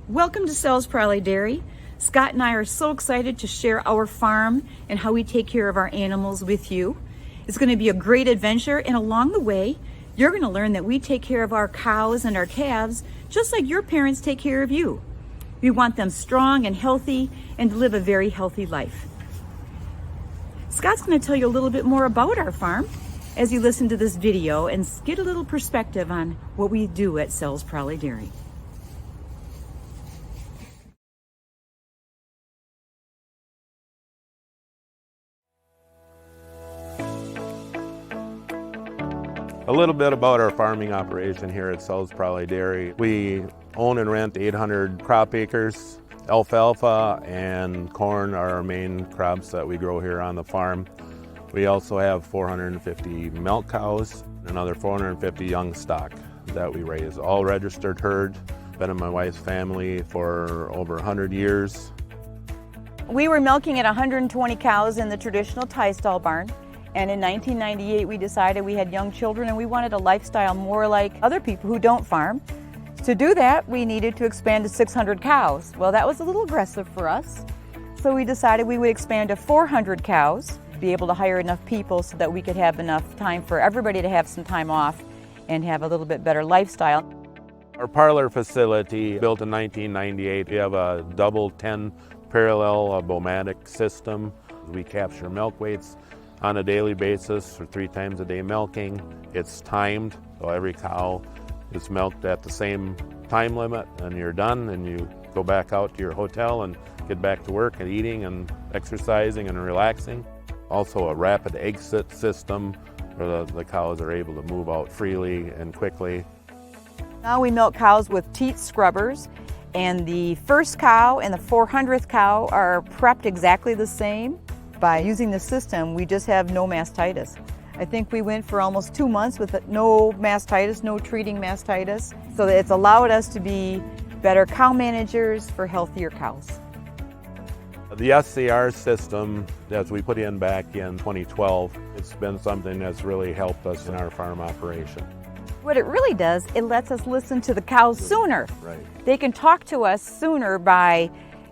Welcome to Selz Pralle Dairy. Scott and I are so excited to share our farm and how we take care of our animals with you. It's going to be a great adventure, and along the way, you're going to learn that we take care of our cows and our calves just like your parents take care of you. We want them strong and healthy and to live a very healthy life. Scott's going to tell you a little bit more about our farm as you listen to this video and get a little perspective on what we do at Selz Pralle Dairy. A little bit about our farming operation here at Selz Pralle Dairy. We own and rent 800 crop acres. Alfalfa and corn are our main crops that we grow here on the farm. We also have 450 milk cows, another 450 young stock that we raise. All registered herd. Been in my wife's family for over 100 years. We were milking at 120 cows in the traditional tie stall barn. And in 1998, we decided we had young children and we wanted a lifestyle more like other people who don't farm. To do that, we needed to expand to 600 cows. Well, that was a little aggressive for us. So we decided we would expand to 400 cows, be able to hire enough people so that we could have enough time for everybody to have some time off and have a little bit better lifestyle. Our Parlor facility, built in 1998, we have a double 10 parallel bomatic system. We capture milk weights on a daily basis for 3 times a day milking. It's timed, so every cow is milked at the same time limit, and you're done and you go back out to your hotel and get back to work and eating and exercising and relaxing. Also a rapid exit system where the cows are able to move out freely and quickly. Now we milk cows with teat scrubbers, and the first cow and the 400th cow are prepped exactly the same. By using the system, we just have no mastitis. I think we went for almost 2 months with no mastitis, no treating mastitis. So it's allowed us to be better cow managers for healthier cows. The SCR system that we put in back in 2012, it's been something that's really helped us in our farm operation. What it really does, it lets us listen to the cows sooner. Right. They can talk to us sooner by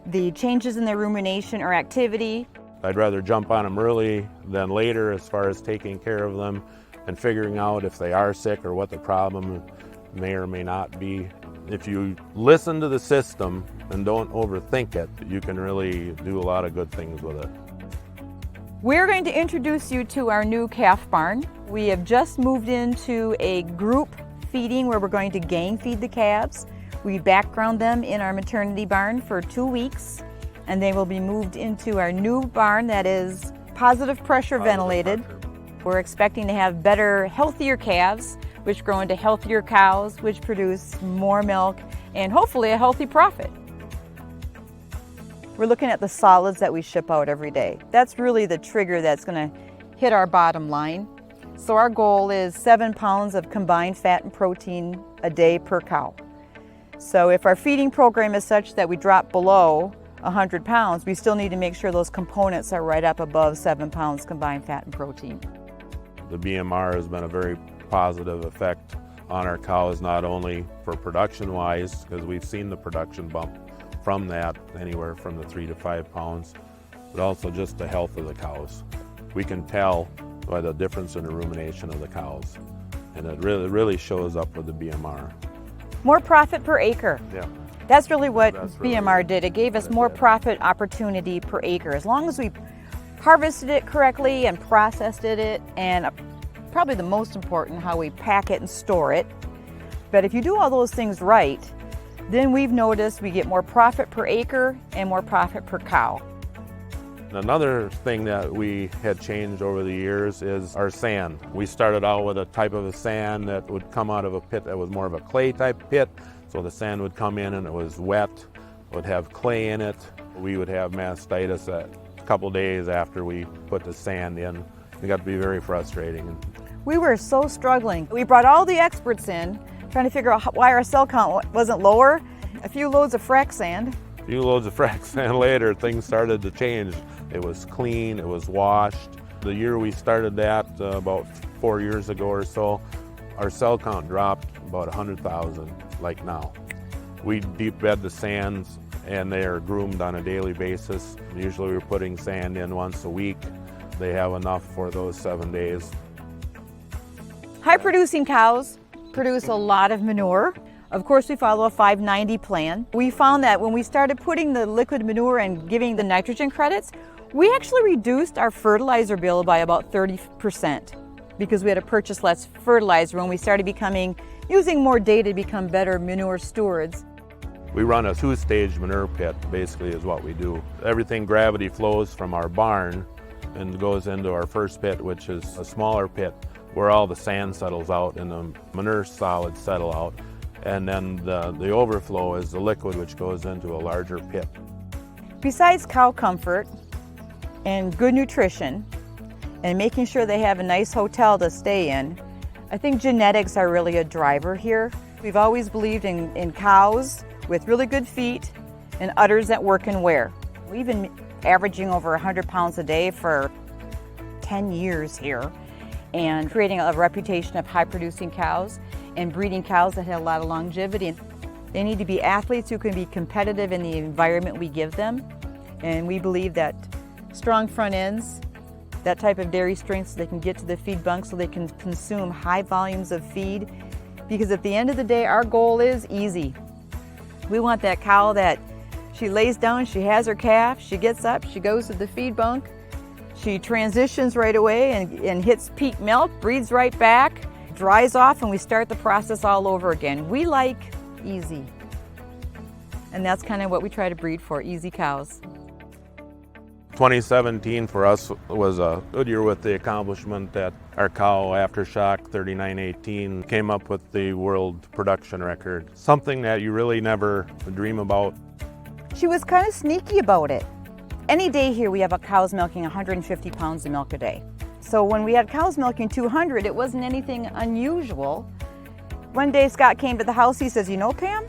the changes in their rumination or activity. I'd rather jump on them early than later as far as taking care of them and figuring out if they are sick or what the problem may or may not be. If you listen to the system and don't overthink it, you can really do a lot of good things with it. We're going to introduce you to our new calf barn. We have just moved into a group feeding where we're going to gang feed the calves. We background them in our maternity barn for 2 weeks, and they will be moved into our new barn that is positive pressure ventilated. We're expecting to have better, healthier calves, which grow into healthier cows, which produce more milk and hopefully a healthy profit. We're looking at the solids that we ship out every day. That's really the trigger that's going to hit our bottom line. So our goal is 7 pounds of combined fat and protein a day per cow. So if our feeding program is such that we drop below 100 pounds, we still need to make sure those components are right up above 7 pounds combined fat and protein. The BMR has been a very positive effect on our cows, not only for production-wise, because we've seen the production bump from that, anywhere from the 3 to 5 pounds, but also just the health of the cows. We can tell by the difference in the rumination of the cows, and it really shows up with the BMR. More profit per acre. Yeah. That's really what BMR did. It gave us more profit opportunity per acre. As long as we harvested it correctly and processed it, and probably the most important, how we pack it and store it. But if you do all those things right, then we've noticed we get more profit per acre and more profit per cow. Another thing that we had changed over the years is our sand. We started out with a type of a sand that would come out of a pit that was more of a clay type pit. So the sand would come in and it was wet, it would have clay in it. We would have mastitis a couple days after we put the sand in. It got to be very frustrating. We were so struggling. We brought all the experts in, trying to figure out why our cell count wasn't lower. A few loads of frac sand. A few loads of frac sand later, things started to change. It was clean, it was washed. The year we started that, about 4 years ago or so, our cell count dropped about 100,000, like now. We deep bed the sands and they are groomed on a daily basis. Usually we're putting sand in once a week. They have enough for those 7 days. High producing cows produce a lot of manure. Of course, we follow a 590 plan. We found that when we started putting the liquid manure and giving the nitrogen credits, we actually reduced our fertilizer bill by about 30% because we had to purchase less fertilizer when we started using more data to become better manure stewards. We run a 2-stage manure pit, basically is what we do. Everything gravity flows from our barn and goes into our first pit, which is a smaller pit where all the sand settles out and the manure solids settle out. And then the overflow is the liquid, which goes into a larger pit. Besides cow comfort and good nutrition and making sure they have a nice hotel to stay in, I think genetics are really a driver here. We've always believed in cows with really good feet and udders that work and wear. We've been averaging over 100 pounds a day for 10 years here and creating a reputation of high producing cows and breeding cows that have a lot of longevity. They need to be athletes who can be competitive in the environment we give them. And we believe that strong front ends, that type of dairy strength so they can get to the feed bunk so they can consume high volumes of feed. Because at the end of the day, our goal is easy. We want that cow that she lays down, she has her calf, she gets up, she goes to the feed bunk, she transitions right away and hits peak milk, breeds right back, dries off, and we start the process all over again. We like easy. And that's kind of what we try to breed for, easy cows. 2017 for us was a good year with the accomplishment that our cow Aftershock 3918 came up with the world production record. Something that you really never dream about. She was kind of sneaky about it. Any day here we have cows milking 150 pounds of milk a day. So when we had cows milking 200, it wasn't anything unusual. One day Scott came to the house, he says, "You know, Pam,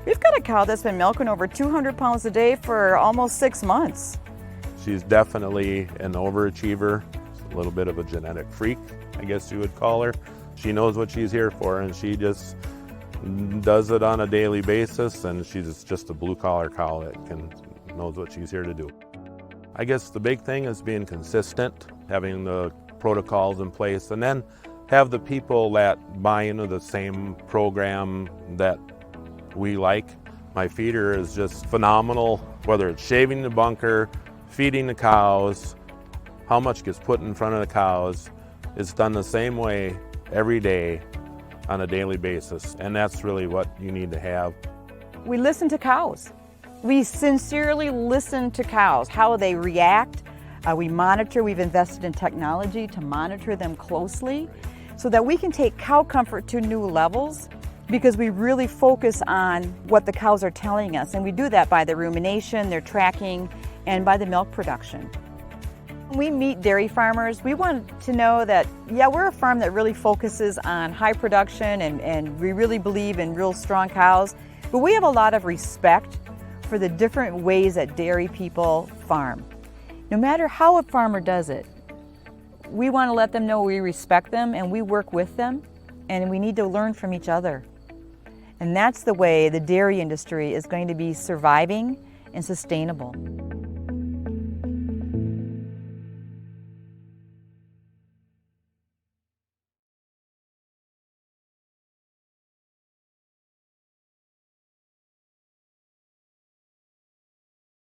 we've got a cow that's been milking over 200 pounds a day for almost 6 months." She's definitely an overachiever, a little bit of a genetic freak, I guess you would call her. She knows what she's here for and she just does it on a daily basis, and she's just a blue-collar cow that knows what she's here to do. I guess the big thing is being consistent, having the protocols in place, and then have the people that buy into the same program that we like. My feeder is just phenomenal, whether it's shaving the bunker, feeding the cows, how much gets put in front of the cows. It's done the same way every day on a daily basis, and that's really what you need to have. We listen to cows. We sincerely listen to cows, how they react. We monitor, we've invested in technology to monitor them closely so that we can take cow comfort to new levels, because we really focus on what the cows are telling us. And we do that by the rumination, their tracking, and by the milk production. When we meet dairy farmers, we want to know that, yeah, we're a farm that really focuses on high production and we really believe in real strong cows, but we have a lot of respect for the different ways that dairy people farm. No matter how a farmer does it, we want to let them know we respect them and we work with them, and we need to learn from each other. And that's the way the dairy industry is going to be surviving and sustainable.